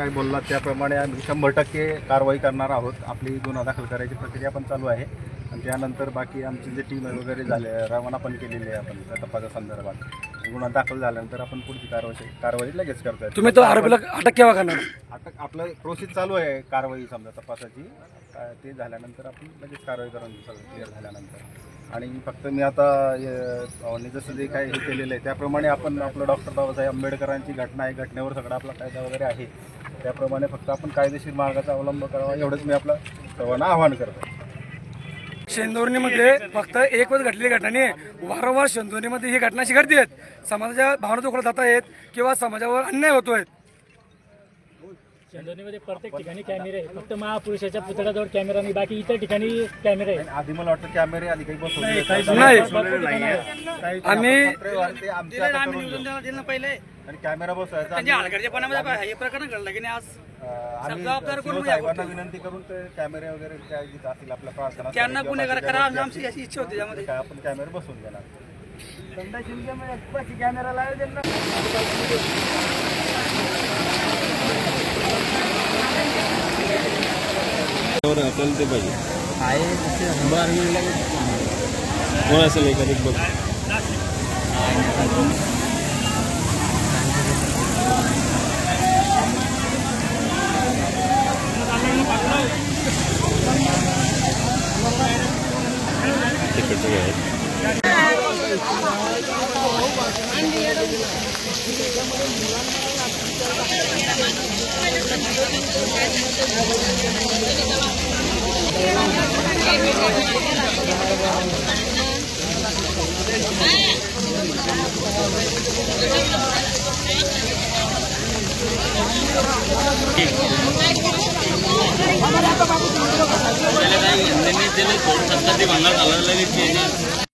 काय बोललात त्याप्रमाणे आम्ही 100% कारवाई करणार आहोत. आपली गुन्हा दाखल करायची प्रक्रिया पण चालू आहे आणि त्यानंतर बाकी आमची जे टीम वगैरे झाले रवाना पण केलेली आहे आपण त्या तपासा संदर्भात. गुन्हा दाखल झाल्यानंतर आपण पुढची कारवाई लगेच करताय. तुम्ही तो आरोपीला अटक केव्हा करणार? अटक आपलं प्रोसेस चालू आहे कारवाई समजा तपासाची. ते झाल्यानंतर आपण लगेच कारवाई करून सगळं क्लिअर झाल्यानंतर. आणि फक्त मी आता जसं जे काय हे केलेलं आहे त्याप्रमाणे आपण आपलं डॉक्टर बाबासाहेब आंबेडकरांची घटना आहे, घटनेवर सगळा आपला कायदा वगैरे आहे त्याप्रमाणे फक्त आपण कायदेशीर मार्गाचा अवलंब करावा एवढंच मी आपलं सर्वांना आवाहन करतो. शेंदोर्णीमध्ये फक्त एक वेळ घडलेली घटना नाही, वारंवार शेंदोर्णीमध्ये ही घटना अशी घडते समाजाच्या भावना दुखवल्या जात आहेत किंवा समाजावर अन्याय होतोय. शेंदोर्णीमध्ये प्रत्येक ठिकाणी कॅमेरे आहे, फक्त महापुरुषाच्या पुतळ्याजवळ कॅमेरा नाही, बाकी इतर ठिकाणी कॅमेरे आहे. आधी मला वाटतं कॅमेरे आधी काही बसवले नाही. आणि कॅमेरा बसवायचा साहेबांना विनंती करून ते कॅमेरे वगैरे काय जिथं असतील आपल्या प्रार्थना त्यांना गुन्हेगार करा आमची अशी इच्छा होती त्यामध्ये. काय आपण कॅमेरे बसवून घेणार. कॅमेरा लावला आपल्याला ते पाहिजे कोण असेल एखादी बघ. तिकडचं काय आहे